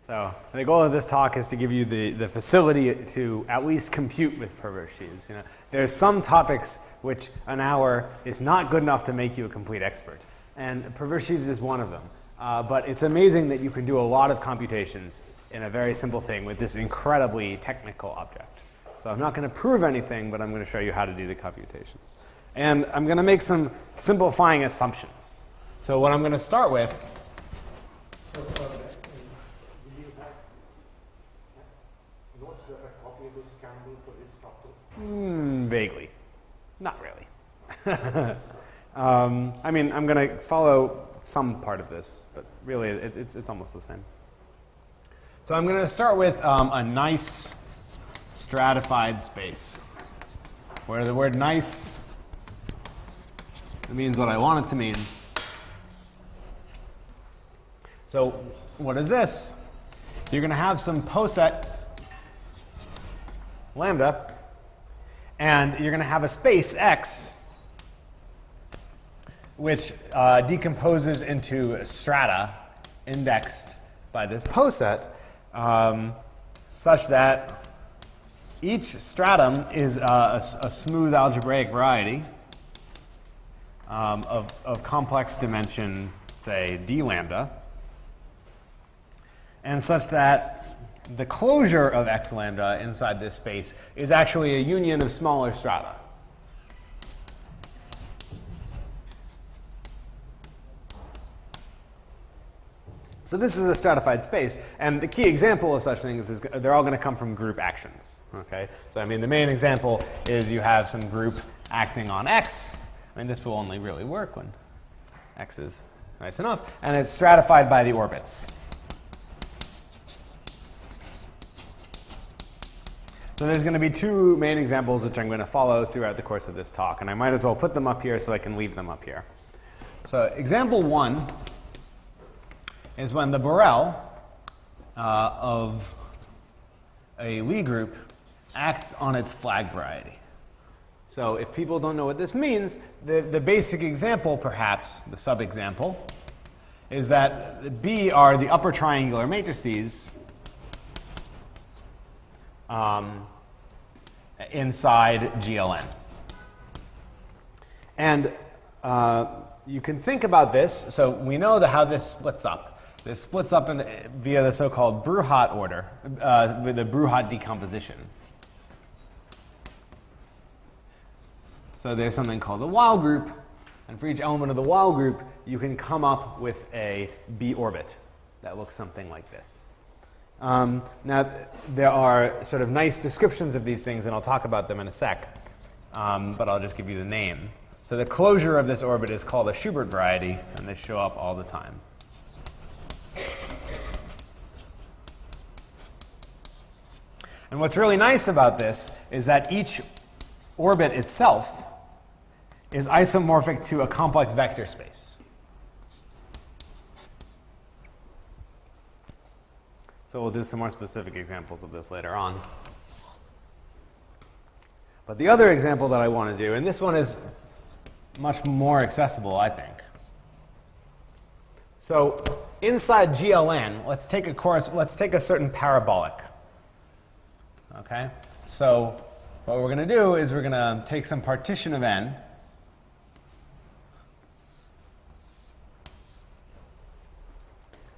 So the goal of this talk is to give you the facility to at least compute with perverse sheaths. You know, there's some topics which an hour is not good enough to make you a complete expert, and perverse sheaths is one of them. But it's amazing that you can do a lot of computations in a very simple thing with this incredibly technical object. So I'm not going to prove anything, but I'm going to show you how to do the computations. And I'm going to make some simplifying assumptions. So what I'm going to start with. Vaguely. Not really. I mean, I'm going to follow some part of this, but really it's almost the same. So I'm going to start with a nice stratified space, where the word nice means what I want it to mean. So what is this? You're going to have some poset lambda, and you're going to have a space X, which decomposes into strata indexed by this poset, such that each stratum is a smooth algebraic variety of complex dimension, say, d lambda, and such that the closure of x lambda inside this space is actually a union of smaller strata. So this is a stratified space, and the key example of such things is they're all going to come from group actions. Okay? So I mean, the main example is you have some group acting on x. I mean, this will only really work when x is nice enough, and it's stratified by the orbits. So there's going to be two main examples which I'm going to follow throughout the course of this talk, and I might as well put them up here so I can leave them up here. So example one is when the Borel of a Lie group acts on its flag variety. So if people don't know what this means, the basic example, perhaps, the sub-example, is that B are the upper triangular matrices inside GLN. And you can think about this. So we know how this splits up. This splits up via the so-called Bruhat order, with the Bruhat decomposition. So there's something called a Weil group, and for each element of the Weil group, you can come up with a B orbit that looks something like this. Now, there are sort of nice descriptions of these things, and I'll talk about them in a sec, but I'll just give you the name. So the closure of this orbit is called a Schubert variety, and they show up all the time. And what's really nice about this is that each orbit itself is isomorphic to a complex vector space. So we'll do some more specific examples of this later on. But the other example that I want to do, and this one is much more accessible, I think. So inside GLN, let's take a certain parabolic. Okay? So what we're going to do is we're going to take some partition of n,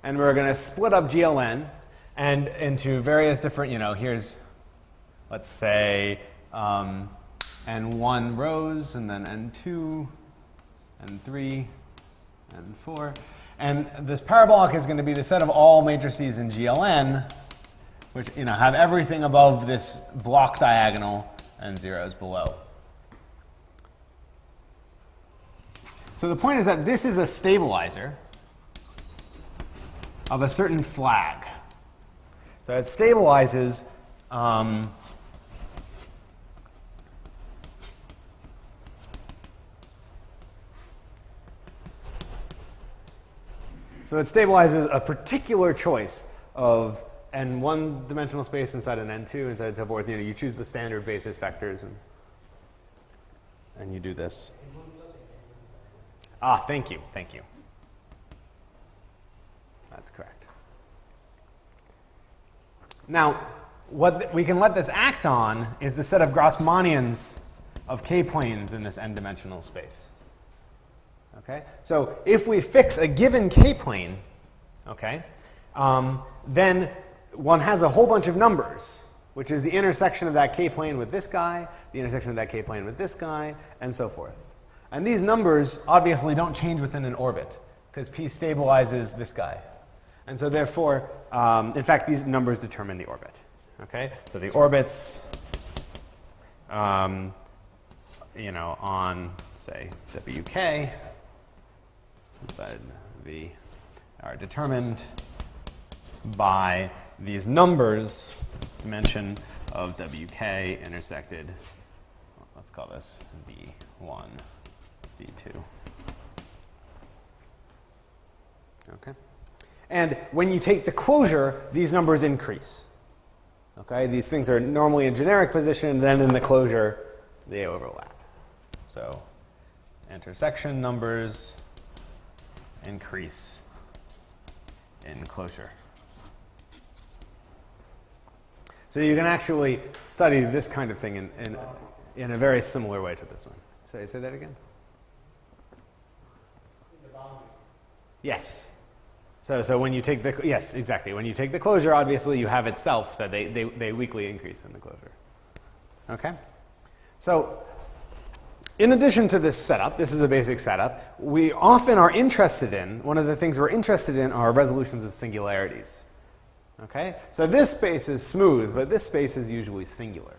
and we're going to split up GLN and into various different, here's, let's say, n1 rows, and then n2, n3, n4. And this parabolic is going to be the set of all matrices in GLN, which have everything above this block diagonal and zeros below. So the point is that this is a stabilizer of a certain flag. So it stabilizes a particular choice of n one-dimensional space inside an n2, inside and so forth. You choose the standard basis vectors, and you do this. Ah, thank you. That's correct. Now, what we can let this act on is the set of Grassmannians of k-planes in this n-dimensional space. Okay? So if we fix a given k-plane, okay, then one has a whole bunch of numbers, which is the intersection of that k-plane with this guy, the intersection of that k-plane with this guy, and so forth. And these numbers obviously don't change within an orbit, because p stabilizes this guy. And so therefore, in fact, these numbers determine the orbit. Okay? So the orbits, you know, on, say, WK, inside V, are determined by these numbers, dimension of WK intersected, let's call this V1, V2. Okay? And when you take the closure, these numbers increase. Okay? These things are normally in generic position, then in the closure, they overlap. So intersection numbers increase in closure. So you can actually study this kind of thing in a very similar way to this one. So say that again? Yes. So when you take the, yes, exactly. When you take the closure, obviously you have itself, so they weakly increase in the closure. Okay? So in addition to this setup, this is a basic setup, we often are interested in, one of the things we're interested in are resolutions of singularities. Okay? So this space is smooth, but this space is usually singular.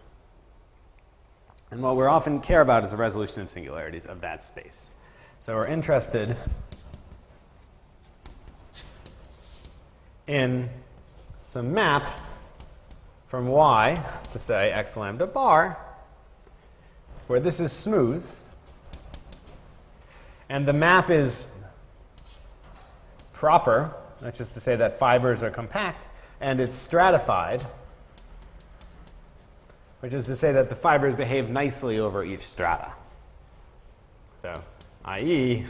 And what we often care about is the resolution of singularities of that space. So we're interested in some map from Y to say x lambda bar, where this is smooth, and the map is proper, which is to say that fibers are compact, and it's stratified, which is to say that the fibers behave nicely over each strata. So, i.e.,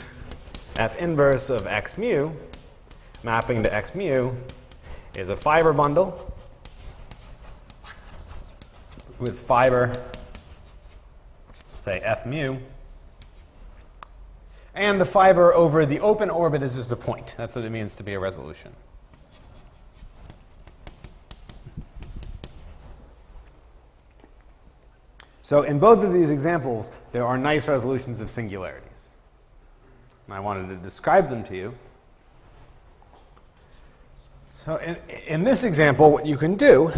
F inverse of x mu, mapping to x mu, is a fiber bundle with fiber, say, F mu, and the fiber over the open orbit is just a point. That's what it means to be a resolution. So in both of these examples, there are nice resolutions of singularities. And I wanted to describe them to you. So in this example, what you can do,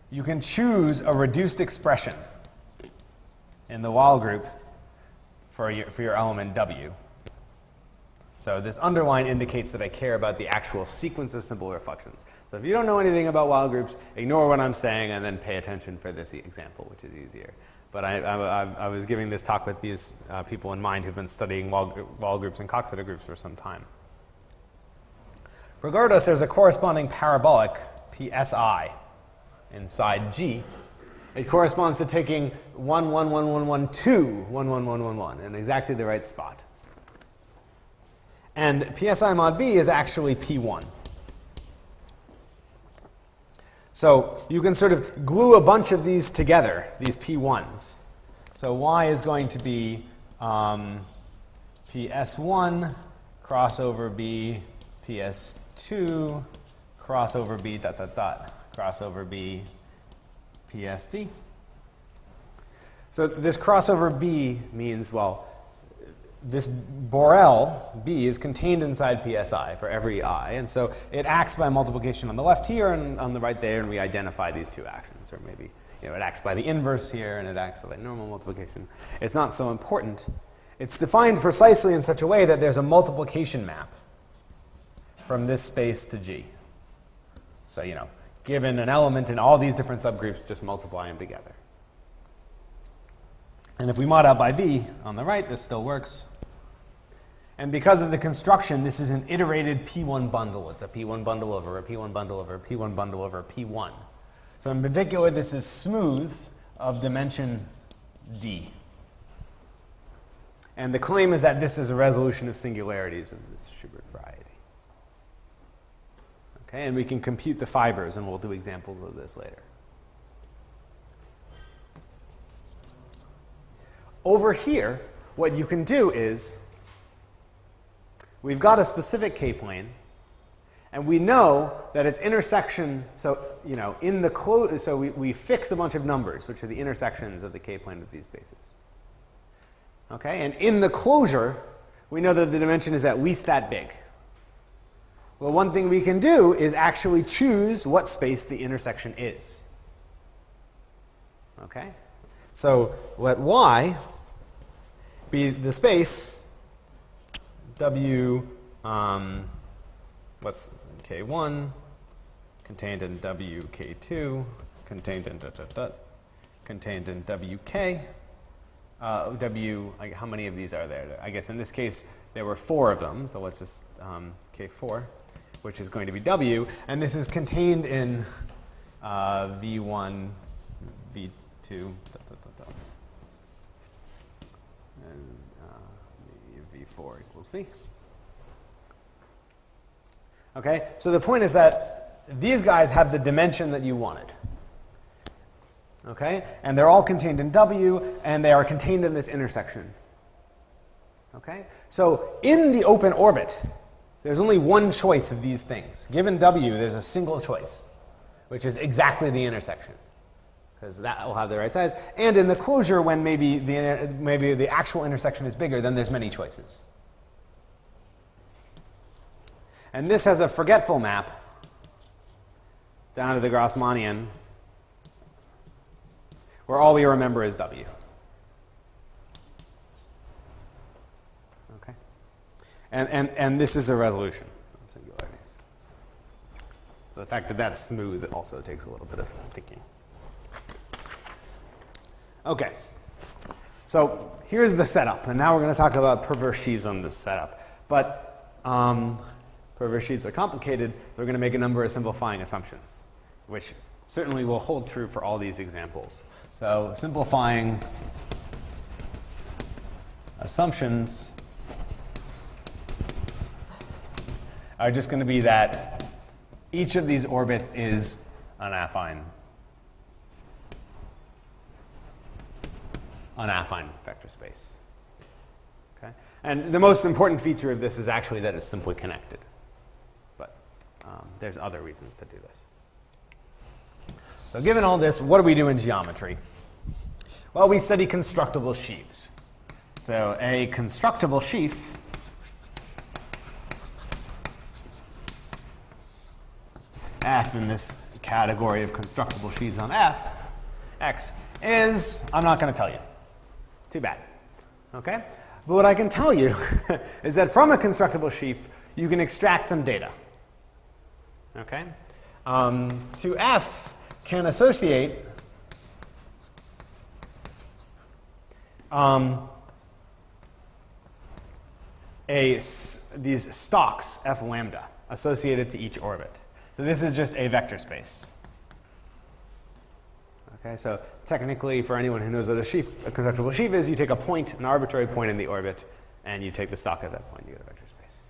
you can choose a reduced expression in the Wall group for your element W. So this underline indicates that I care about the actual sequence of simple reflections. So if you don't know anything about Wall groups, ignore what I'm saying and then pay attention for this example, which is easier. But I was giving this talk with these people in mind who've been studying Wall groups and Coxeter groups for some time. Regardless, there's a corresponding parabolic, PSI, inside G. It corresponds to taking 1, 1, 1, 1, 1, 2, 1, 1, 1, 1, 1 in exactly the right spot. And PSI mod B is actually P1. So you can sort of glue a bunch of these together, these P1s. So Y is going to be PS1 crossover B, PS2 crossover B dot dot dot crossover B PSD. So this crossover B means, well, this Borel, B, is contained inside PSI for every I, and so it acts by multiplication on the left here and on the right there, and we identify these two actions. Or maybe it acts by the inverse here, and it acts by normal multiplication. It's not so important. It's defined precisely in such a way that there's a multiplication map from this space to G. So, given an element in all these different subgroups, just multiply them together. And if we mod out by B on the right, this still works. And because of the construction, this is an iterated P1 bundle. It's a P1 bundle over a P1 bundle over a P1 bundle over a P1. So in particular, this is smooth of dimension D. And the claim is that this is a resolution of singularities of this Schubert variety. Okay, and we can compute the fibers, and we'll do examples of this later. Over here, what you can do is, we've got a specific k-plane, and we know that its intersection, so, you know, in the so we fix a bunch of numbers, which are the intersections of the k-plane of these bases. Okay, and in the closure, we know that the dimension is at least that big. Well, one thing we can do is actually choose what space the intersection is. Okay? So let Y be the space W, what's K1, contained in WK2, contained in contained in WK. Like, how many of these are there? I guess in this case, there were 4 of them, so let's just K4. Which is going to be W, and this is contained in V1, V2, and V4 equals V. Okay, so the point is that these guys have the dimension that you wanted. Okay, and they're all contained in W, and they are contained in this intersection. Okay, so in the open orbit, there's only one choice of these things. Given W, there's a single choice, which is exactly the intersection, because that will have the right size. And in the closure, when maybe the actual intersection is bigger, then there's many choices. And this has a forgetful map down to the Grassmannian, where all we remember is W. And this is a resolution of singularities. The fact that that's smooth also takes a little bit of thinking. Okay, so here's the setup, and now we're going to talk about perverse sheaves on this setup. But perverse sheaves are complicated, so we're going to make a number of simplifying assumptions, which certainly will hold true for all these examples. So simplifying assumptions are just going to be that each of these orbits is an affine vector space. Okay? And the most important feature of this is actually that it's simply connected. But there's other reasons to do this. So given all this, what do we do in geometry? Well, we study constructible sheaves. So a constructible sheaf F in this category of constructible sheaves on F, X, is, I'm not going to tell you. Too bad. Okay? But what I can tell you is that from a constructible sheaf, you can extract some data. Okay? So F can associate these stalks, F lambda, associated to each orbit. So this is just a vector space. Okay, so technically, for anyone who knows what a constructible sheaf is, you take a point, an arbitrary point in the orbit, and you take the stalk at that point, you get a vector space.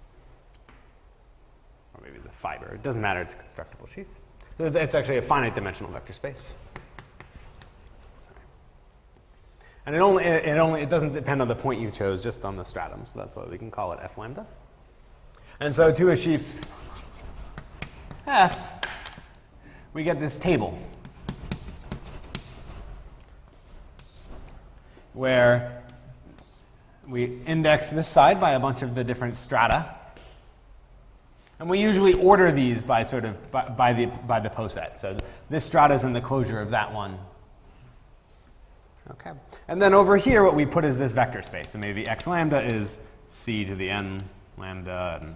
Or maybe the fiber. It doesn't matter, it's a constructible sheaf. So it's actually a finite dimensional vector space. Sorry. And it doesn't depend on the point you chose, just on the stratum, so that's why we can call it F lambda. And so to a sheaf F, we get this table where we index this side by a bunch of the different strata, and we usually order these by sort of by the poset. So this strata is in the closure of that one. Okay, and then over here, what we put is this vector space. So maybe X lambda is C to the n lambda, and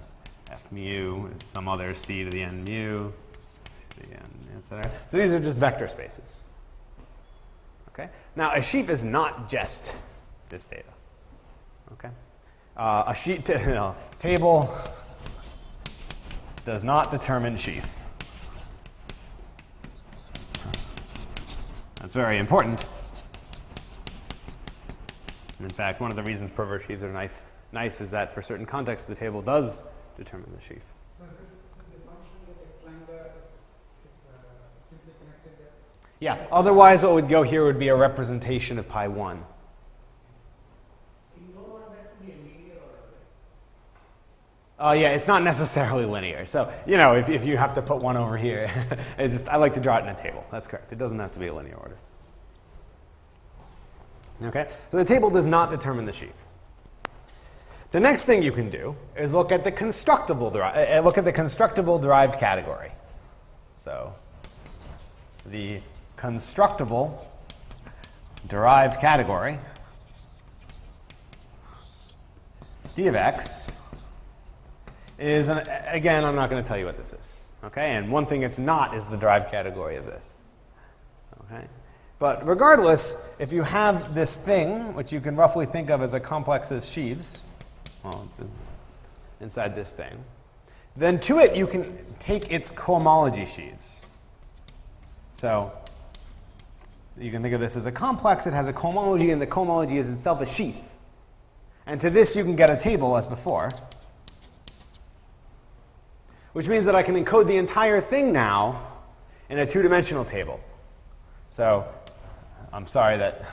F mu is some other C to the n mu, C to the n, etc. So these are just vector spaces. Okay. Now a sheaf is not just this data. Okay. A sheet table does not determine sheaf. That's very important. In fact, one of the reasons perverse sheaves are nice is that for certain contexts, the table does determine the sheaf. So is it the assumption that X lambda Yeah, otherwise what would go here would be a representation of pi 1. Yeah, it's not necessarily linear. So, you know, if you have to put one over here, it's just, I like to draw it in a table. That's correct. It doesn't have to be a linear order. Okay, so the table does not determine the sheaf. The next thing you can do is look at the constructible derived category. So, the constructible derived category d of x is, again, I'm not going to tell you what this is. Okay, and one thing it's not is the derived category of this. Okay, but regardless, if you have this thing, which you can roughly think of as a complex of sheaves, well, it's inside this thing, then to it you can take its cohomology sheaves. So you can think of this as a complex. It has a cohomology, and the cohomology is itself a sheaf. And to this you can get a table as before, which means that I can encode the entire thing now in a two-dimensional table. So I'm sorry that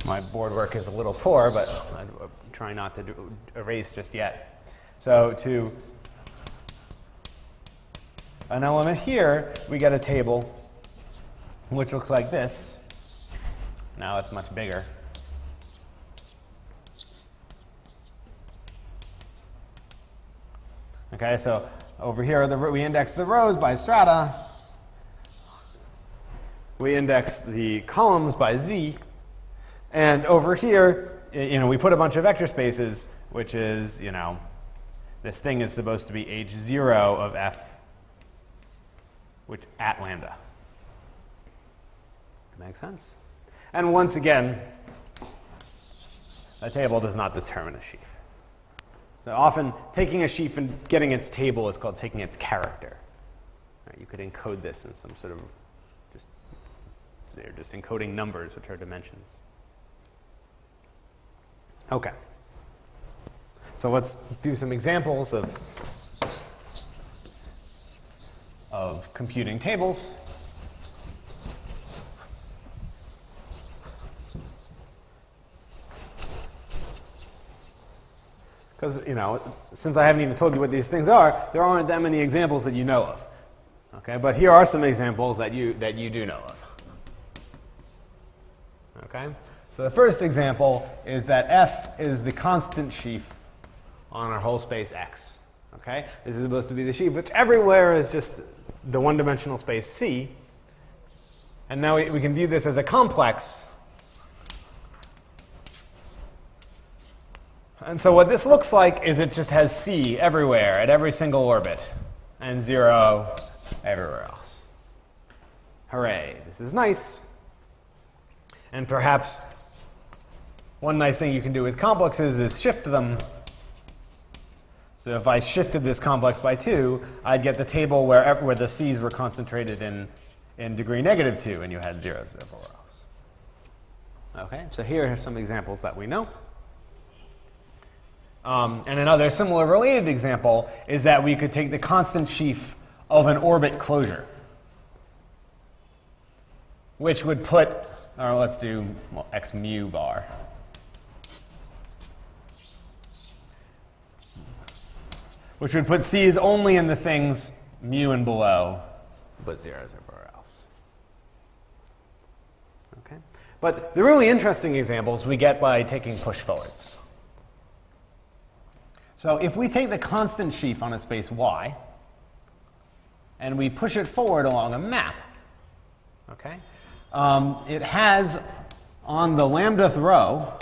my board work is a little poor, but I'm trying not to erase just yet. So to an element here, we get a table which looks like this. Now it's much bigger. Okay, so over here, we index the rows by strata. We index the columns by z. And over here, you know, we put a bunch of vector spaces, which is, you know, this thing is supposed to be h0 of f, which at lambda. Makes sense? And once again, a table does not determine a sheaf. So often, taking a sheaf and getting its table is called taking its character. Right, you could encode this in some sort of they're just encoding numbers, which are dimensions. Okay. So let's do some examples of computing tables. Because, you know, since I haven't even told you what these things are, there aren't that many examples that you know of. Okay, but here are some examples that you do know of. Okay, so the first example is that f is the constant sheaf on our whole space X. Okay, this is supposed to be the sheaf, which everywhere is just the one-dimensional space C. And now we can view this as a complex. And so what this looks like is it just has C everywhere at every single orbit and 0 everywhere else. Hooray, this is nice. And perhaps one nice thing you can do with complexes is shift them. So if I shifted this complex by 2, I'd get the table where the C's were concentrated in degree -2, and you had zeros everywhere else. Okay, so here are some examples that we know. And another similar related example is that we could take the constant sheaf of an orbit closure, which would put, or let's do x mu bar. Which would put C's only in the things mu and below, but zeros everywhere else. Okay? But the really interesting examples we get by taking push forwards. So if we take the constant sheaf on a space Y, and we push it forward along a map, okay, it has on the lambdath row,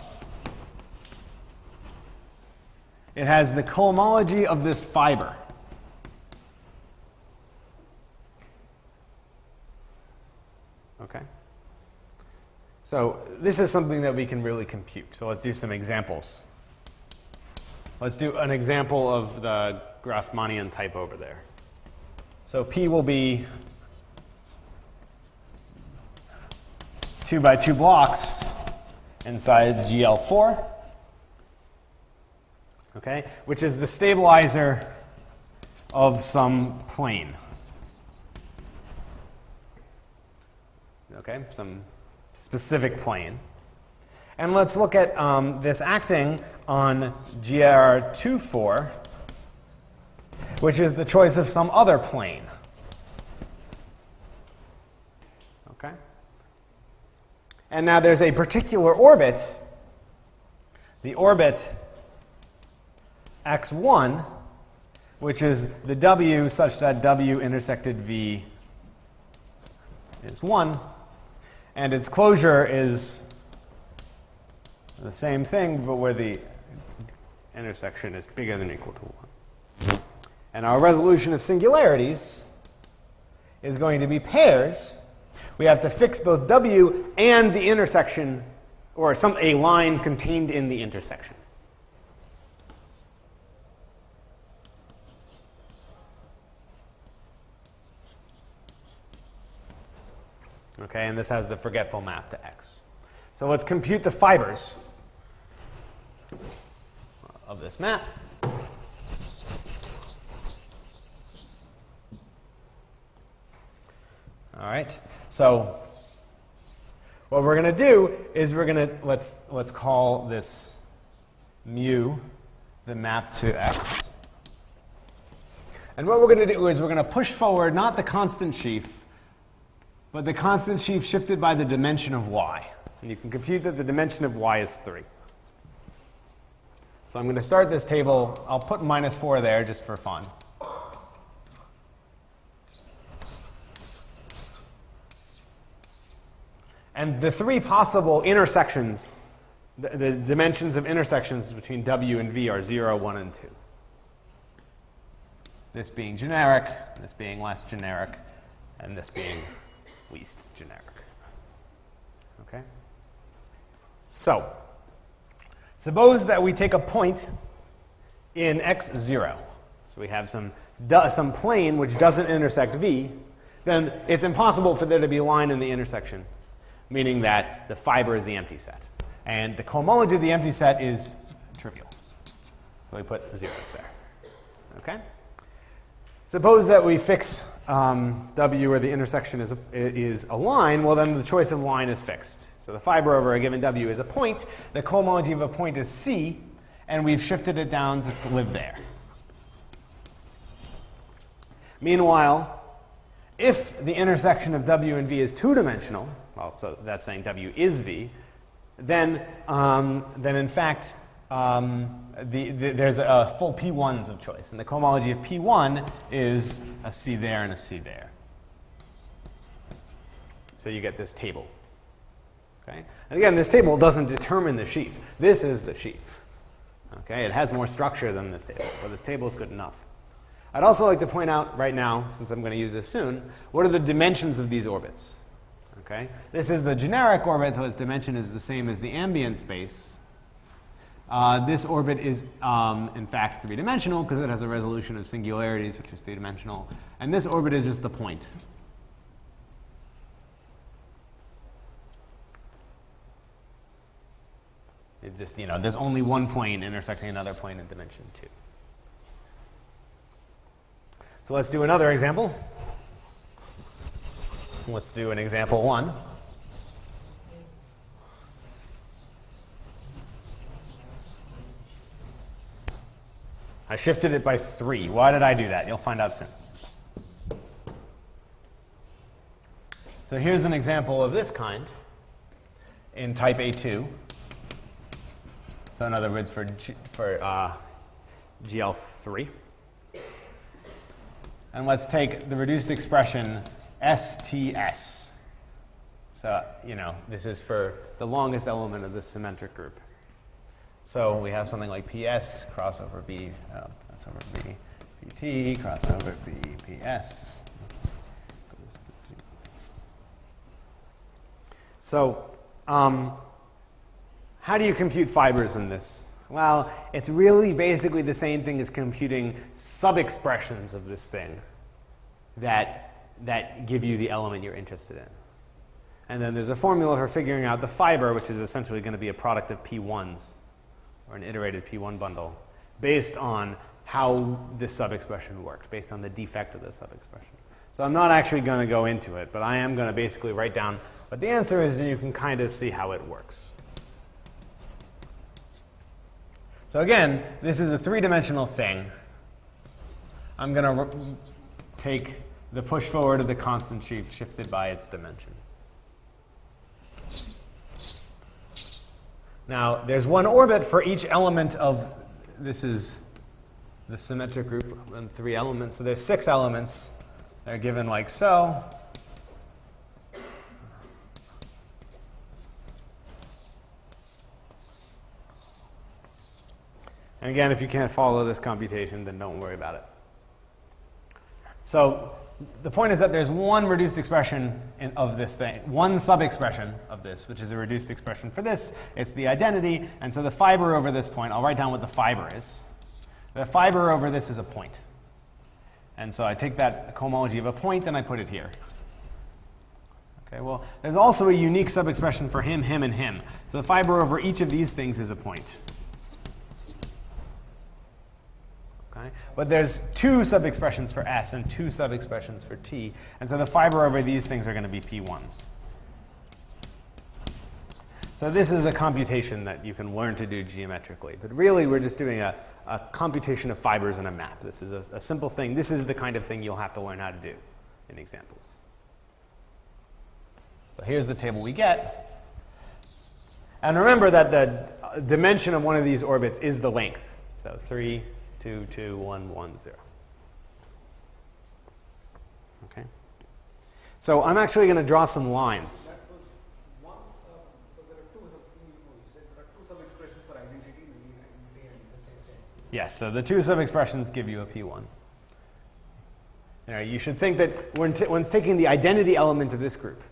it has the cohomology of this fiber. Okay? So this is something that we can really compute. So let's do some examples. Let's do an example of the Grassmannian type over there. So P will be 2 by 2 blocks inside GL4, okay, which is the stabilizer of some plane. okay, some specific plane. And let's look at this acting on GR24, which is the choice of some other plane. Okay? And now there's a particular orbit, the orbit x1, which is the W such that W intersected V is 1, and its closure is the same thing, but where the intersection is bigger than or equal to 1. And our resolution of singularities is going to be pairs. We have to fix both W and the intersection, or a line contained in the intersection. Okay, and this has the forgetful map to X. So let's compute the fibers of this map. All right. So what we're going to do is we're going to let's call this mu the map to X. And what we're going to do is we're going to push forward not the constant sheaf, but the constant sheaf shifted by the dimension of y. And you can compute that the dimension of y is 3. So I'm going to start this table. I'll put -4 there just for fun. And the three possible intersections, the dimensions of intersections between W and V are 0, 1, and 2. This being generic, this being less generic, and this being least generic. Okay? So, suppose that we take a point in x0. So we have some plane which doesn't intersect V, then it's impossible for there to be a line in the intersection, meaning that the fiber is the empty set. And the cohomology of the empty set is trivial. So we put zeros there. Okay? Suppose that we fix W where the intersection is a line, well then the choice of line is fixed. So the fiber over a given W is a point, the cohomology of a point is C, and we've shifted it down to live there. Meanwhile, if the intersection of W and V is two-dimensional, well, so that's saying W is V, then in fact there's a full P1s of choice. And the cohomology of P1 is a C there and a C there. So you get this table. Okay? And again, this table doesn't determine the sheaf. This is the sheaf. Okay? It has more structure than this table, but this table is good enough. I'd also like to point out right now, since I'm going to use this soon, what are the dimensions of these orbits? Okay? This is the generic orbit, so its dimension is the same as the ambient space. This orbit is, in fact, three-dimensional because it has a resolution of singularities, which is three-dimensional. And this orbit is just the point. It just, there's only one plane intersecting another plane in dimension 2. So let's do another example. Let's do an example 1. I shifted it by 3. Why did I do that? You'll find out soon. So here's an example of this kind in type A2. So in other words, for GL3. And let's take the reduced expression STS. So, this is for the longest element of this symmetric group. So we have something like PS, crossover B, crossover B, PT, crossover B, PS. So how do you compute fibers in this? Well, it's really basically the same thing as computing sub-expressions of this thing that give you the element you're interested in. And then there's a formula for figuring out the fiber, which is essentially going to be a product of P1s, or an iterated P1 bundle, based on how this sub-expression worked, based on the defect of the sub-expression. So I'm not actually going to go into it, but I am going to basically write down what the answer is, and you can kind of see how it works. So again, this is a three-dimensional thing. I'm going to take the push forward of the constant sheaf shifted by its dimension. Now, there's one orbit for each element of, this is the symmetric group and 3 elements. So there's 6 elements. They're given like so. And again, if you can't follow this computation, then don't worry about it. So the point is that there's one reduced expression of this thing, one sub-expression of this, which is a reduced expression for this. It's the identity. And so the fiber over this point, I'll write down what the fiber is. The fiber over this is a point. And so I take that cohomology of a point and I put it here. Okay, well, there's also a unique sub-expression for him, him, and him. So the fiber over each of these things is a point. Okay? But there's 2 sub-expressions for S and 2 sub-expressions for T. And so the fiber over these things are going to be P1s. So this is a computation that you can learn to do geometrically. But really, we're just doing a computation of fibers in a map. This is a simple thing. This is the kind of thing you'll have to learn how to do in examples. So here's the table we get. And remember that the dimension of one of these orbits is the length. So 3, 2, 2, 1, 1, 0. Okay? So I'm actually going to draw some lines. Yes, so the 2 sub-expressions give you a P1. You should think that one's taking the identity element of this group.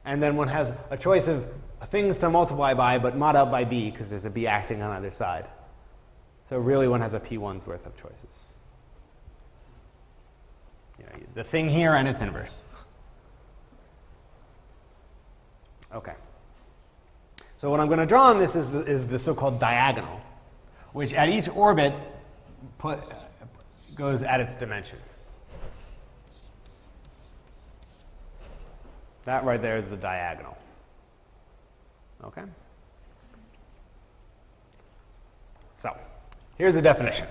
And then one has a choice of things to multiply by, but mod out by B, because there's a B acting on either side. So really one has a P1's worth of choices. The thing here and its inverse. Okay. So what I'm going to draw on this is the so-called diagonal, which at each orbit goes at its dimension. That right there is the diagonal. Okay? So, here's a definition.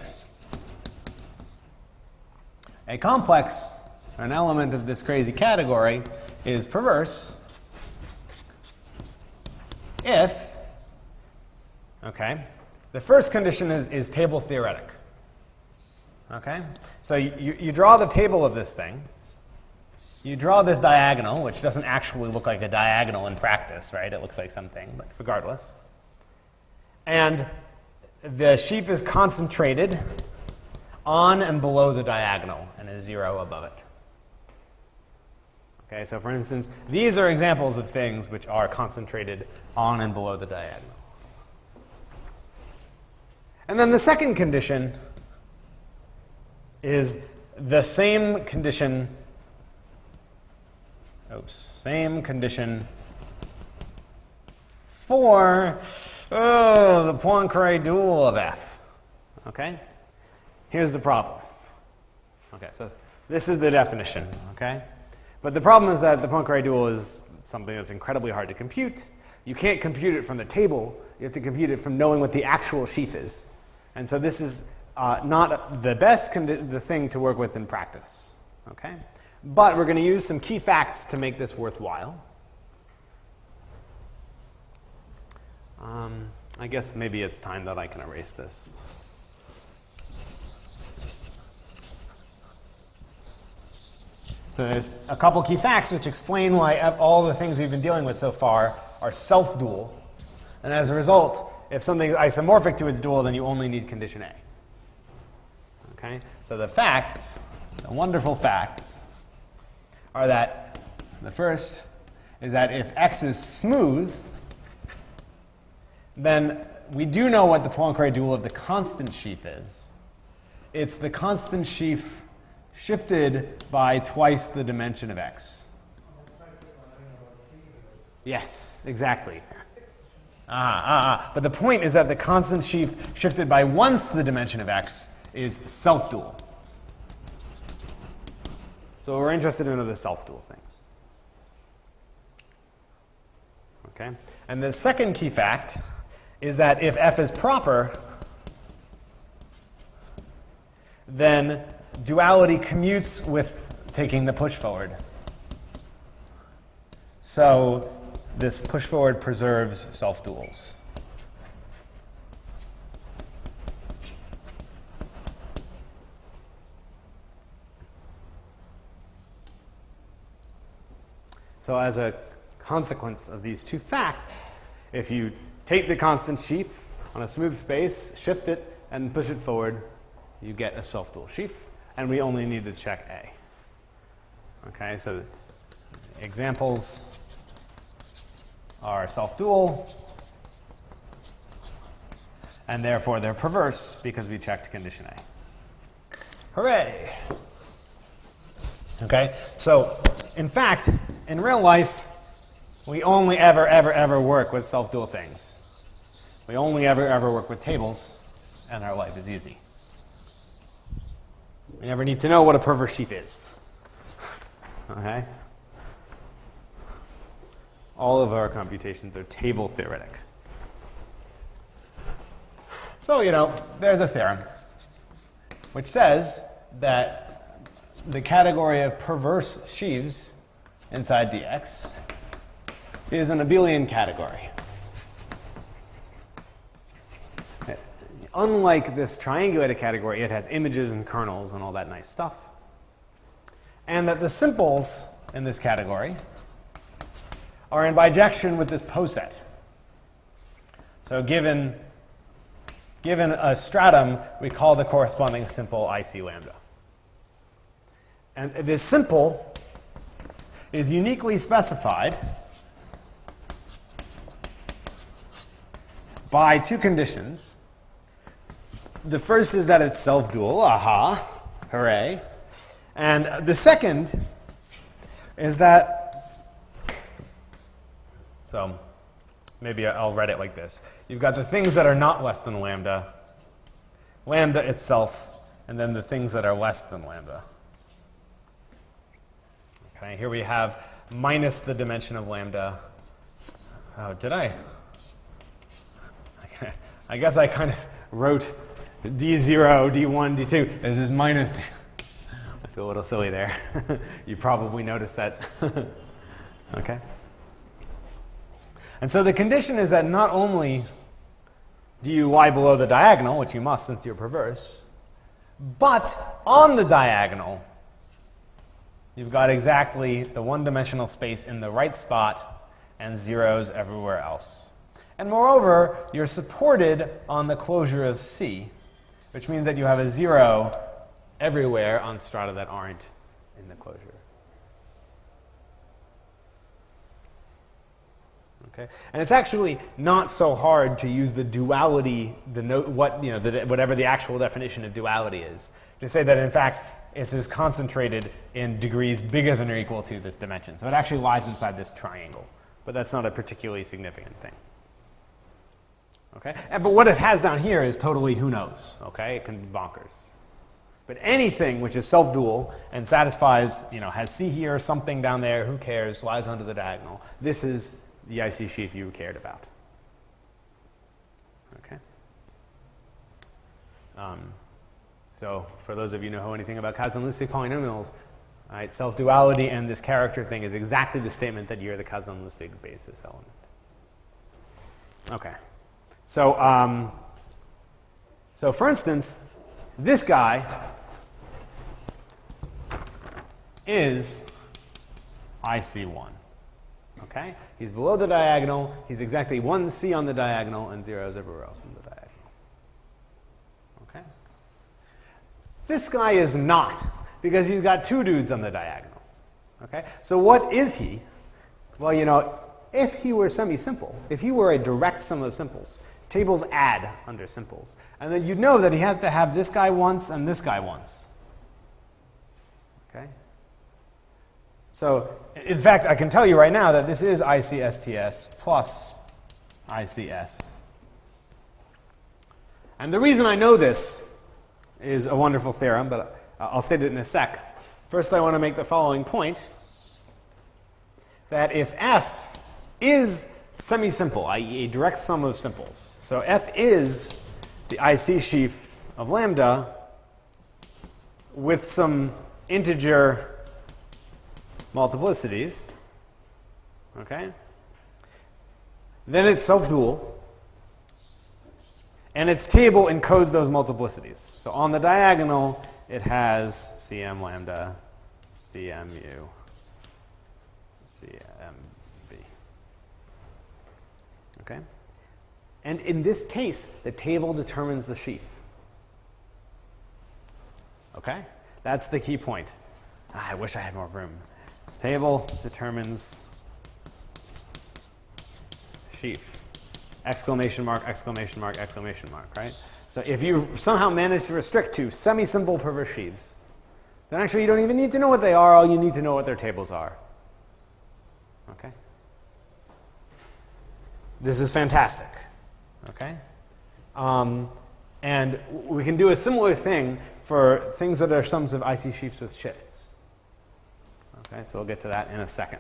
A complex, an element of this crazy category, is perverse if, okay, the first condition is table theoretic. Okay? So you draw the table of this thing. You draw this diagonal, which doesn't actually look like a diagonal in practice, right? It looks like something, but regardless. And the sheaf is concentrated on and below the diagonal and is 0 above it. Okay, so for instance, these are examples of things which are concentrated on and below the diagonal. And then the second condition is the same condition, same condition for the Poincare dual of F. Okay? Here's the problem. Okay, so this is the definition, okay? But the problem is that the Poincare dual is something that's incredibly hard to compute. You can't compute it from the table. You have to compute it from knowing what the actual sheaf is. And so this is not the best the thing to work with in practice. Okay? But we're going to use some key facts to make this worthwhile. I guess maybe it's time that I can erase this. So there's a couple key facts which explain why all the things we've been dealing with so far are self-dual. And as a result, if something is isomorphic to its dual, then you only need condition A. Okay? So the facts, the wonderful facts, are that the first is that if X is smooth, then we do know what the Poincare dual of the constant sheaf is. It's the constant sheaf shifted by twice the dimension of X. Yes, exactly. But the point is that the constant sheaf shifted by once the dimension of X is self-dual. So what we're interested in are the self-dual things. Okay? And the second key fact is that if F is proper, then duality commutes with taking the push forward. So this push forward preserves self-duals. So as a consequence of these two facts, if you take the constant sheaf on a smooth space, shift it, and push it forward, you get a self-dual sheaf, and we only need to check A. Okay, so examples are self-dual, and therefore they're perverse because we checked condition A. Hooray! Okay, so in fact, in real life, we only ever work with self-dual things. We only ever work with tables, and our life is easy. We never need to know what a perverse sheaf is. Okay? All of our computations are table theoretic. So, there's a theorem which says that the category of perverse sheaves inside dx is an abelian category. Unlike this triangulated category, it has images and kernels and all that nice stuff. And that the simples in this category are in bijection with this poset. So given a stratum, we call the corresponding simple IC lambda. And this simple is uniquely specified by two conditions. The first is that it's self-dual, aha, hooray. And the second is that, so maybe I'll write it like this. You've got the things that are not less than lambda, lambda itself, and then the things that are less than lambda. Okay, here we have minus the dimension of lambda. Oh, did I? Okay. I guess I kind of wrote D0, D1, D2. This is minus. I feel a little silly there. You probably noticed that. Okay. And so the condition is that not only do you lie below the diagonal, which you must since you're perverse, but on the diagonal, you've got exactly the one-dimensional space in the right spot and zeros everywhere else. And moreover, you're supported on the closure of C, which means that you have a 0 everywhere on strata that aren't in the closure. Okay? And it's actually not so hard to use the duality, whatever the actual definition of duality is, to say that in fact this is concentrated in degrees bigger than or equal to this dimension. So it actually lies inside this triangle, but that's not a particularly significant thing. Okay? But what it has down here is totally who knows. Okay? It can be bonkers. But anything which is self-dual and satisfies, has C here, something down there, who cares, lies under the diagonal. This is the IC sheaf you cared about. Okay? So for those of you who know anything about Kazan-Lusztig polynomials, right, self-duality and this character thing is exactly the statement that you're the Kazan-Lusztig basis element. Okay. So, so for instance, this guy is IC1. Okay? He's below the diagonal. He's exactly 1 C on the diagonal and zeros everywhere else on the diagonal. Okay? This guy is not, because he's got two dudes on the diagonal. Okay? So what is he? Well, if he were semi-simple, if he were a direct sum of simples, tables add under simples. And then you'd know that he has to have this guy once and this guy once. Okay? So, in fact, I can tell you right now that this is ICSTS plus ICS. And the reason I know this is a wonderful theorem, but I'll state it in a sec. First, I want to make the following point, that if f is semi-simple, i.e. a direct sum of simples, so f is the IC sheaf of lambda with some integer multiplicities, okay, then it's self-dual, and its table encodes those multiplicities. So on the diagonal, it has Cm lambda, Cmu, Cmb. Okay? And in this case, the table determines the sheaf. Okay? That's the key point. I wish I had more room. Table determines sheaf. Exclamation mark, exclamation mark, exclamation mark, right? So if you somehow manage to restrict to semi-simple perverse sheaves, then actually you don't even need to know what they are. All you need to know what their tables are. Okay? This is fantastic. Okay? And we can do a similar thing for things that are sums of IC sheaves with shifts. Okay, so we'll get to that in a second.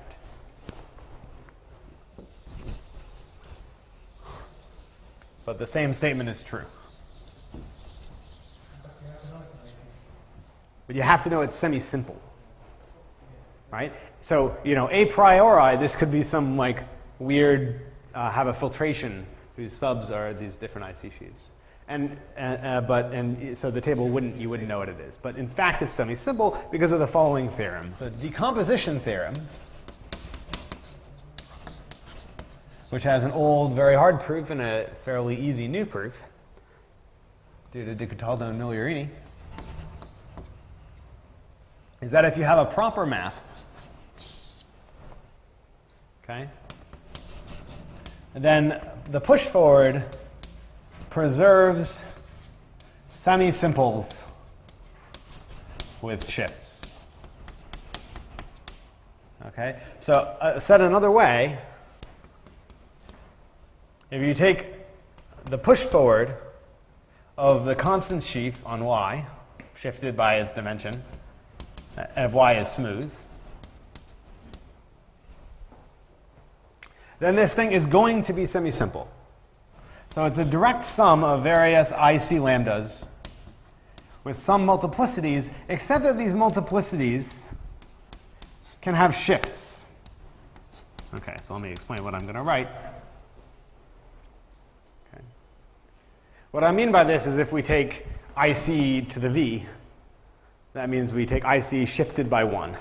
But the same statement is true. But you have to know it's semi-simple. Right? So, a priori, this could be some like weird, have a filtration whose subs are these different IC sheaves. So the table you wouldn't know what it is. But in fact, it's semi-simple because of the following theorem. The decomposition theorem, which has an old, very hard proof and a fairly easy new proof, due to Di Cataldo and Migliorini, is that if you have a proper map, okay, then the push forward preserves semi-simples with shifts. Okay, so said another way, if you take the push forward of the constant sheaf on y, shifted by its dimension, if y is smooth, then this thing is going to be semi-simple. So it's a direct sum of various IC lambdas with some multiplicities, except that these multiplicities can have shifts. Okay, so let me explain what I'm going to write. Okay. What I mean by this is if we take IC to the v, that means we take IC shifted by 1.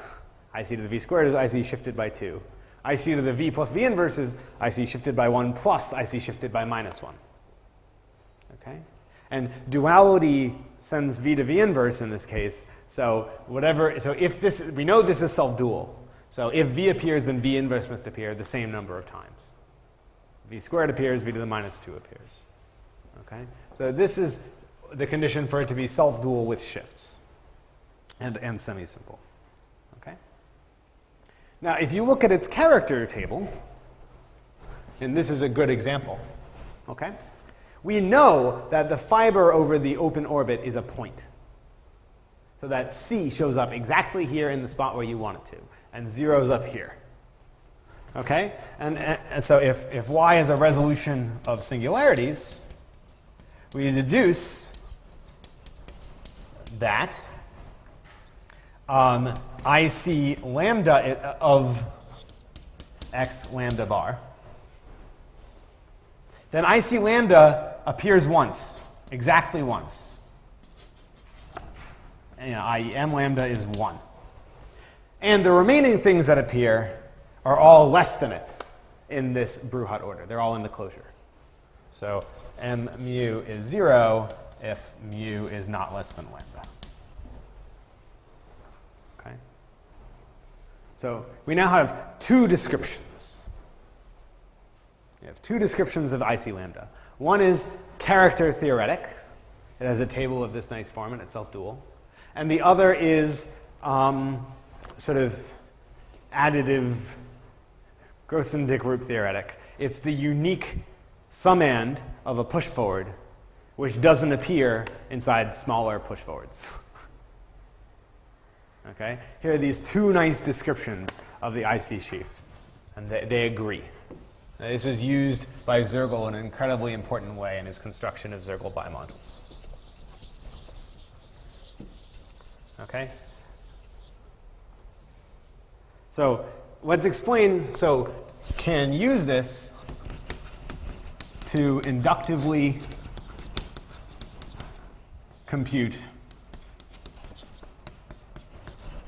IC to the v squared is IC shifted by 2. IC to the v plus v inverse is IC shifted by 1 plus IC shifted by minus 1. Okay? And duality sends v to v inverse in this case. So if this, we know this is self-dual. So if v appears, then v inverse must appear the same number of times. V squared appears, v to the minus 2 appears. Okay? So this is the condition for it to be self-dual with shifts and semi-simple. Okay? Now, if you look at its character table, and this is a good example, okay? We know that the fiber over the open orbit is a point. So that C shows up exactly here in the spot where you want it to, and zero's up here. Okay? And so if y is a resolution of singularities, we deduce that IC lambda of x lambda bar, then IC lambda appears once, exactly once. I.e. m lambda is 1. And the remaining things that appear are all less than it in this Bruhat order. They're all in the closure. So m mu is 0 if mu is not less than lambda. Okay? So we now have two descriptions. We have two descriptions of IC lambda. One is character theoretic. It has a table of this nice form and it's self-dual. And the other is sort of additive Grothendieck group theoretic. It's the unique summand of a push forward which doesn't appear inside smaller push forwards. Okay? Here are these two nice descriptions of the IC sheath, and they agree. Now, this was used by Zergel in an incredibly important way in his construction of Zergel bimodules. Okay? So let's explain, so can use this to inductively compute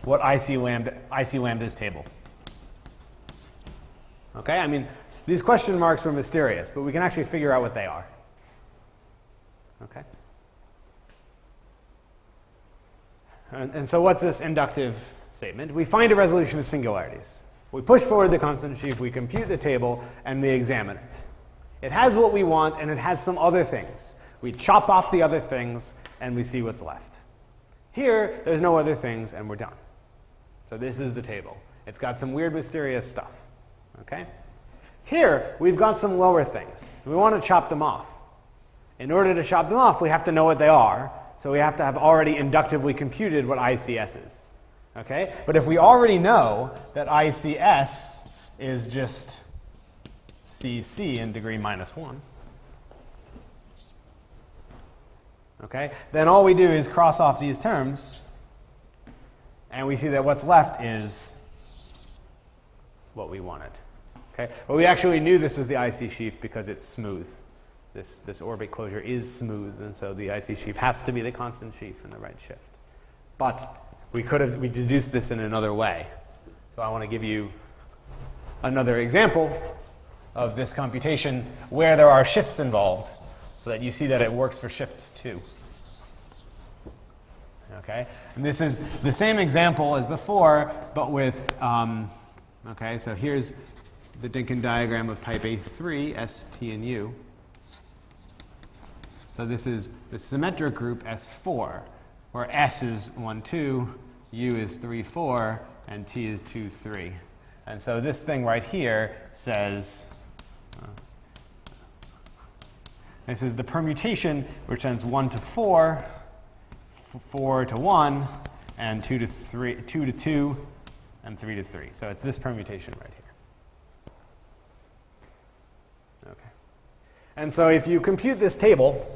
what IC lambda's table. Okay? I mean, these question marks are mysterious, but we can actually figure out what they are. Okay? And so what's this inductive statement? We find a resolution of singularities. We push forward the constant sheaf, we compute the table, and we examine it. It has what we want, and it has some other things. We chop off the other things, and we see what's left. Here, there's no other things, and we're done. So this is the table. It's got some weird, mysterious stuff. Okay? Here, we've got some lower things. So we want to chop them off. In order to chop them off, we have to know what they are. So we have to have already inductively computed what ICS is. Okay? But if we already know that ICS is just CC in degree minus 1, okay, then all we do is cross off these terms, and we see that what's left is what we wanted. Okay? Well, we actually knew this was the IC sheaf because it's smooth. This orbit closure is smooth, and so the IC sheaf has to be the constant sheaf in the right shift. But we deduced this in another way. So I want to give you another example of this computation where there are shifts involved, so that you see that it works for shifts too. Okay? And this is the same example as before, but with, okay, so here's the Dynkin diagram of type A3, S, T, and U. So this is the symmetric group S4, where S is 1, 2, U is 3, 4, and T is 2, 3. And so this thing right here says, this is the permutation which sends 1 to 4, 4 to 1, and 2 to 3, 2 to 2, and 3 to 3. So it's this permutation right here. Okay. And so if you compute this table,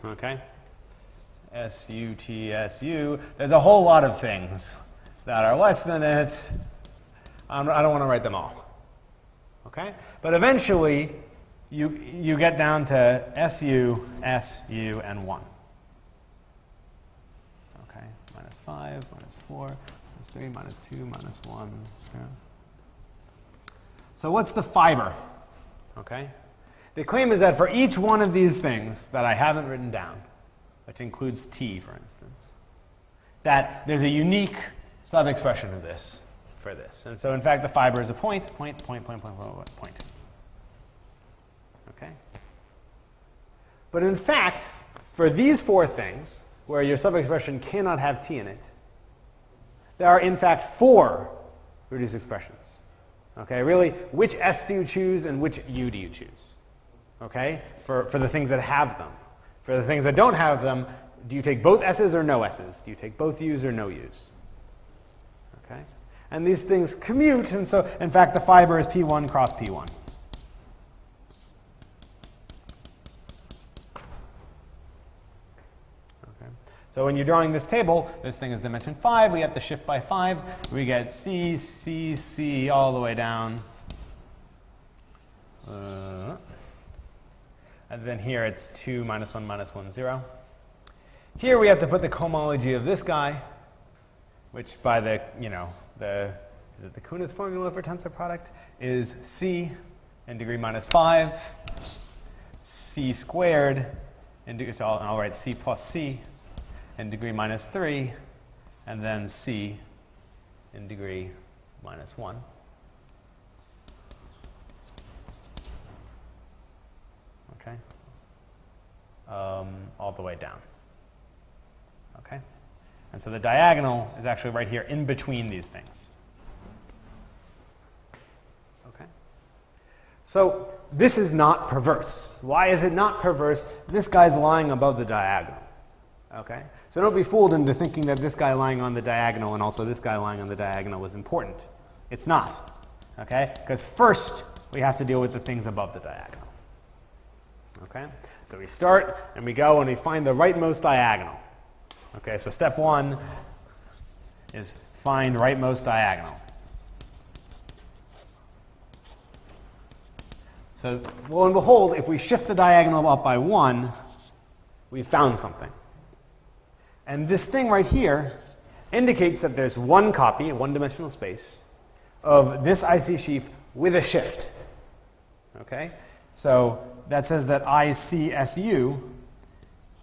okay, SU, TSU, there's a whole lot of things that are less than it. I don't want to write them all. Okay? But eventually, you get down to SU, SU, and 1. Okay? Minus 5, minus 4, minus 3, minus 2, minus 1. Yeah. So what's the fiber? Okay? The claim is that for each one of these things that I haven't written down, which includes T, for instance, that there's a unique sub-expression of this for this. And so, in fact, the fiber is a point. Okay? But in fact, for these four things, where your sub-expression cannot have T in it, there are, in fact, 4 reduced expressions. Okay? Really, which S do you choose and which U do you choose? Okay? For the things that have them. For the things that don't have them, do you take both S's or no S's? Do you take both U's or no U's? Okay? And these things commute, and so, in fact, the fiber is P1 cross P1. Okay? So when you're drawing this table, this thing is dimension 5. We have to shift by 5. We get C, C, C all the way down. And then here it's 2, minus 1, minus 1, 0. Here we have to put the cohomology of this guy, which by the, is it the Kunitz formula for tensor product, is C in degree minus 5, C squared, so I'll write C plus C in degree minus 3, and then C in degree minus 1. Okay, all the way down. Okay, and so the diagonal is actually right here in between these things. Okay, so this is not perverse. Why is it not perverse? This guy's lying above the diagonal. Okay? So don't be fooled into thinking that this guy lying on the diagonal and also this guy lying on the diagonal is important. It's not. Okay? Because first, we have to deal with the things above the diagonal. Okay? So we start and we go and we find the rightmost diagonal. Okay, so step one is find rightmost diagonal. So lo and behold, if we shift the diagonal up by 1, we've found something. And this thing right here indicates that there's one copy, a one-dimensional space, of this IC sheaf with a shift. Okay? So that says that ICSU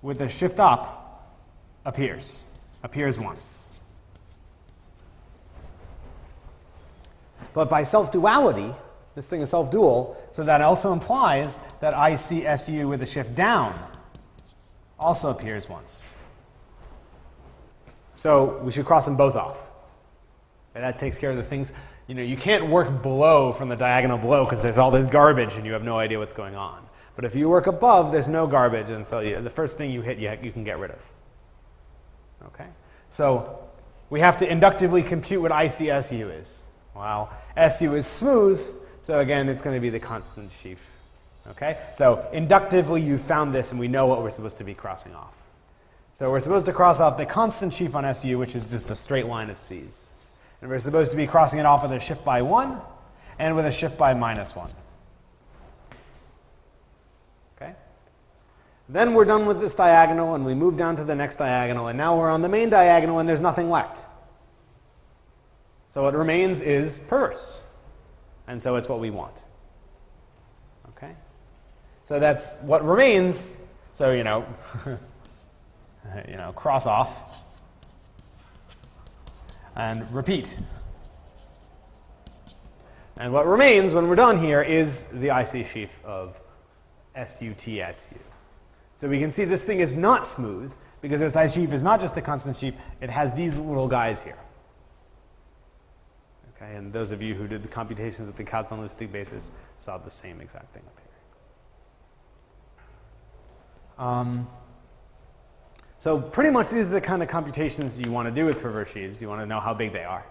with a shift up appears once. But by self-duality, this thing is self-dual, so that also implies that ICSU with a shift down also appears once. So we should cross them both off. And that takes care of the things. You know, you can't work below from the diagonal below because there's all this garbage and you have no idea what's going on. But if you work above, there's no garbage, and so the first thing you hit, you can get rid of. Okay? So we have to inductively compute what ICSU is. Well, SU is smooth, so again, it's going to be the constant sheaf. Okay? So inductively, you found this, and we know what we're supposed to be crossing off. So we're supposed to cross off the constant sheaf on SU, which is just a straight line of C's. And we're supposed to be crossing it off with a shift by 1 and with a shift by -1. Okay? Then we're done with this diagonal, and we move down to the next diagonal, and now we're on the main diagonal, and there's nothing left. So what remains is perverse. And so it's what we want. Okay? So that's what remains. So, cross off and repeat. And what remains when we're done here is the IC sheaf of SUTSU. So we can see this thing is not smooth because its IC sheaf is not just a constant sheaf, it has these little guys here. Okay, and those of you who did the computations with the casualistic basis saw the same exact thing up here. So pretty much these are the kind of computations you want to do with perverse sheaves. You want to know how big they are.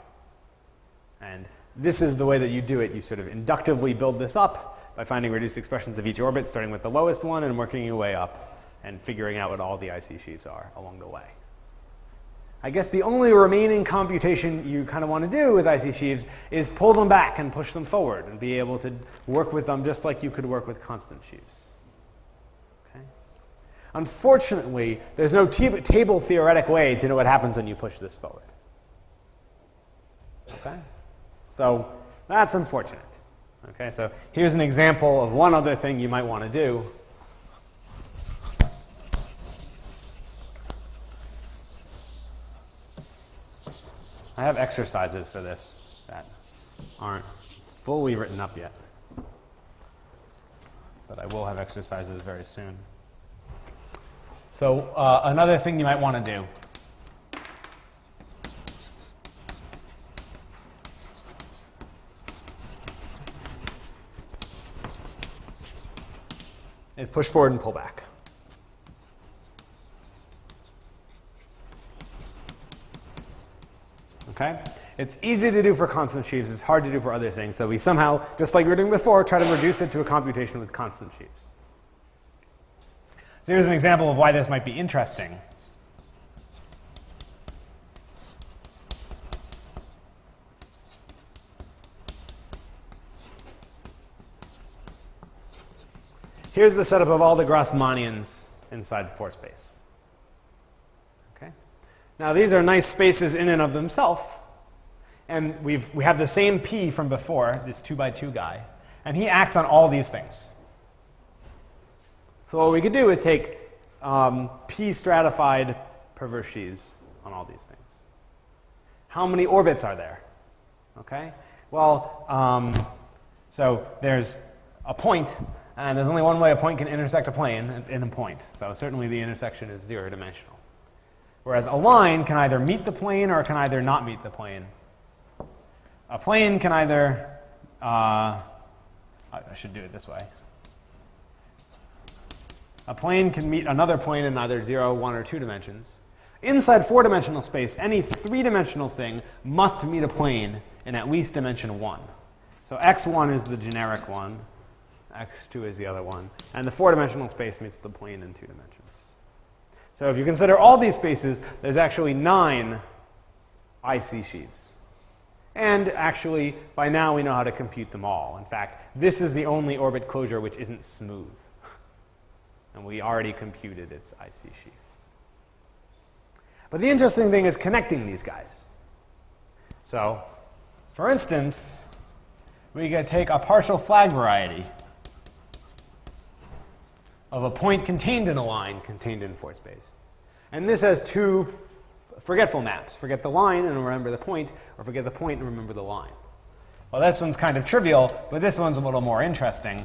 And this is the way that you do it. You sort of inductively build this up by finding reduced expressions of each orbit, starting with the lowest one and working your way up and figuring out what all the IC sheaves are along the way. I guess the only remaining computation you kind of want to do with IC sheaves is pull them back and push them forward and be able to work with them just like you could work with constant sheaves. Unfortunately, there's no table theoretic way to know what happens when you push this forward. Okay? So that's unfortunate. Okay, so here's an example of one other thing you might want to do. I have exercises for this that aren't fully written up yet. But I will have exercises very soon. So another thing you might want to do is push forward and pull back. Okay? It's easy to do for constant sheaves. It's hard to do for other things. So we somehow, just like we were doing before, try to reduce it to a computation with constant sheaves. So here's an example of why this might be interesting. Here's the setup of all the Grassmannians inside 4 space. Okay? Now these are nice spaces in and of themselves. And we have the same P from before, this 2 by 2 guy. And he acts on all these things. So what we could do is take P stratified perverse sheaves on all these things. How many orbits are there? Okay? Well, so there's a point, and there's only one way a point can intersect a plane, it's in a point. So certainly the intersection is 0-dimensional. Whereas a line can either meet the plane or it can either not meet the plane. A plane can either, I should do it this way. A plane can meet another plane in either 0, 1, or 2 dimensions. Inside 4-dimensional space, any 3-dimensional thing must meet a plane in at least dimension 1. So x1 is the generic one, x2 is the other one, and the 4-dimensional space meets the plane in 2 dimensions. So if you consider all these spaces, there's actually 9 IC sheaths. And actually, by now we know how to compute them all. In fact, this is the only orbit closure which isn't smooth. And we already computed its IC sheath. But the interesting thing is connecting these guys. So, for instance, we could take a partial flag variety of a point contained in a line contained in 4 space. And this has 2 forgetful maps. Forget the line and remember the point, or forget the point and remember the line. Well, this one's kind of trivial, but this one's a little more interesting.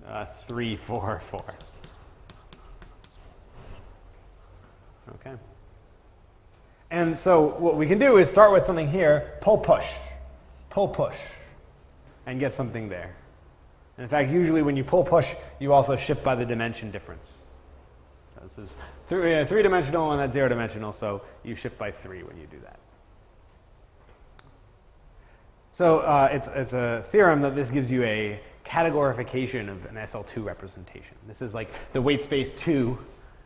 Uh, 3, 4, 4. Okay. And so what we can do is start with something here, pull, push, and get something there. And in fact, usually when you pull, push, you also shift by the dimension difference. So this is 3-dimensional and that's 0-dimensional, so you shift by 3 when you do that. So it's a theorem that this gives you a categorification of an SL2 representation. This is like the weight space 2.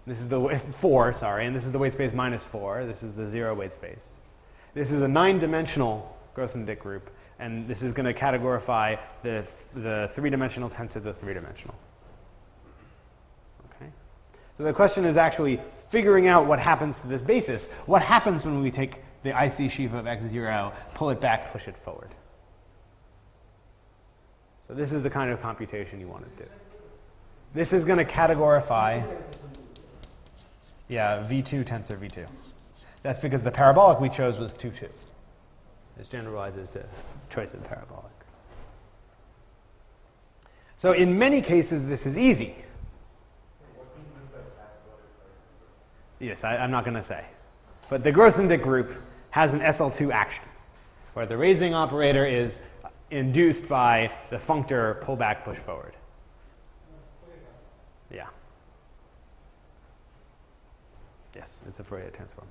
This is the 4, sorry, and this is the weight space minus 4. This is the 0 weight space. This is a 9-dimensional Grothendieck group, and this is going to categorify the 3-dimensional tensor to the 3-dimensional. Okay? So the question is actually figuring out what happens to this basis. What happens when we take the IC sheaf of x0, pull it back, push it forward? So this is the kind of computation you want to do. This is going to categorify, yeah, V2 tensor V2. That's because the parabolic we chose was 2, 2. This generalizes to choice of parabolic. So in many cases, this is easy. Yes, I'm not going to say. But the Grothendieck group has an SL2 action, where the raising operator is induced by the functor pull back, push forward. Yeah. Yes, it's a Fourier transform.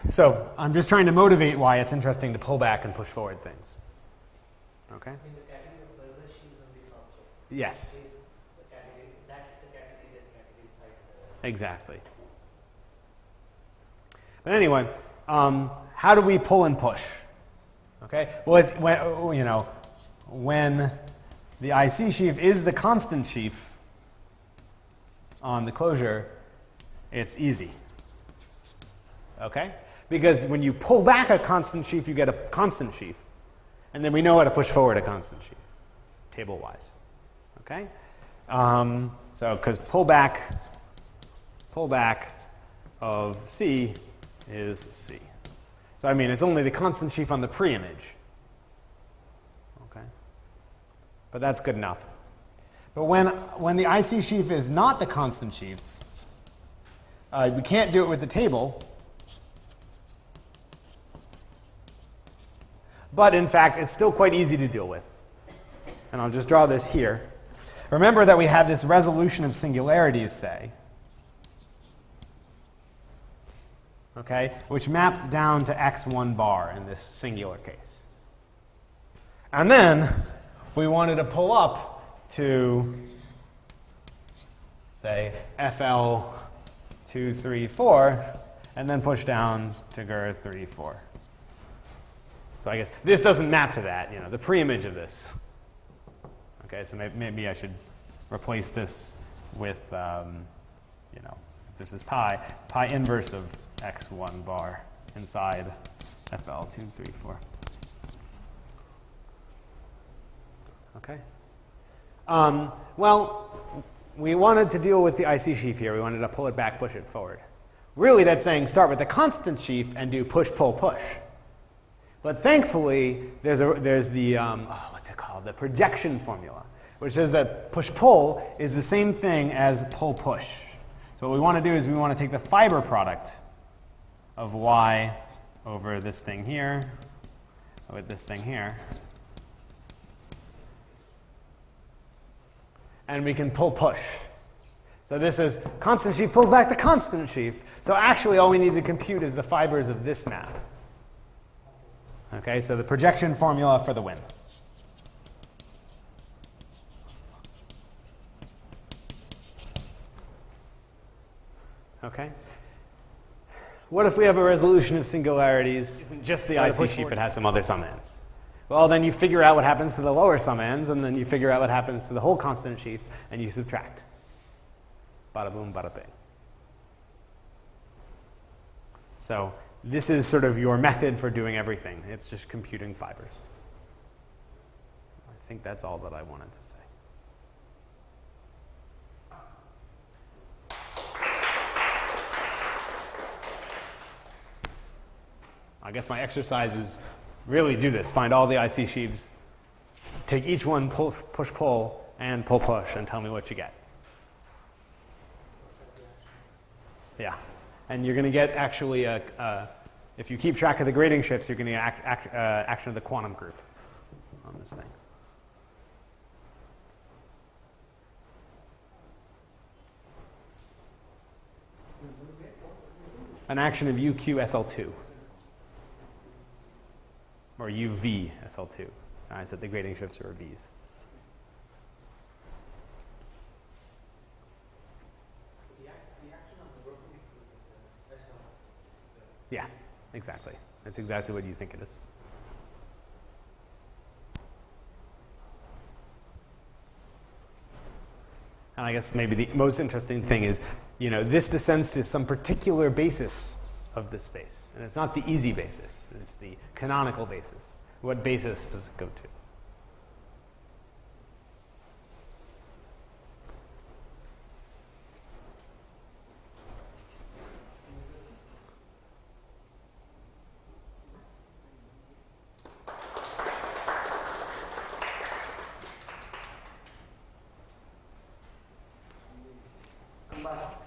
So I'm just trying to motivate why it's interesting to pull back and push forward things. Okay? In the category of further sheaves on this object. Yes. That's the category that categorizes the... Exactly. But anyway, how do we pull and push? Okay? Well, it's when the IC sheaf is the constant sheaf on the closure, it's easy. Okay? Because when you pull back a constant sheaf, you get a constant sheaf. And then we know how to push forward a constant sheaf, table-wise. Okay? So, because pull back of C is C. So, I mean, it's only the constant sheaf on the pre-image. Okay? But that's good enough. But when the IC sheaf is not the constant sheaf, we can't do it with the table. But in fact, it's still quite easy to deal with. And I'll just draw this here. Remember that we had this resolution of singularities, say, okay, which mapped down to x1 bar in this singular case. And then we wanted to pull up to, say, FL 2, 3, 4, and then push down to GER 3, 4. So I guess this doesn't map to that, the pre-image of this. Okay, so maybe I should replace this with, if this is pi inverse of x1 bar inside FL 2, 3, 4. Okay. Well, we wanted to deal with the IC sheaf here. We wanted to pull it back, push it forward. Really, that's saying start with the constant sheaf and do push, pull, push. But thankfully, there's the, what's it called? The projection formula, which says that push-pull is the same thing as pull-push. So what we want to do is we want to take the fiber product of y over this thing here with this thing here. And we can pull push. So this is constant sheaf pulls back to constant sheaf. So actually all we need to compute is the fibers of this map. Okay, so the projection formula for the wind. Okay. What if we have a resolution of singularities? Isn't just the IC sheaf, it has some other summands. Well, then you figure out what happens to the lower summands, and then you figure out what happens to the whole constant sheaf, and you subtract. Bada boom, bada bing. So this is sort of your method for doing everything. It's just computing fibers. I think that's all that I wanted to say. I guess my exercise is really do this. Find all the IC sheaves, take each one, push-pull, and pull-push, and tell me what you get. Yeah. And you're going to get actually, if you keep track of the grading shifts, you're going to get action of the quantum group on this thing. An action of UQ-SL2. Or UV SL2. I said the grading shifts are V's. The action on the rotary group is SL. Yeah, exactly. That's exactly what you think it is. And I guess maybe the most interesting thing is, this descends to some particular basis of this space. And it's not the easy basis. It's the canonical basis. What basis does it go to? Come back.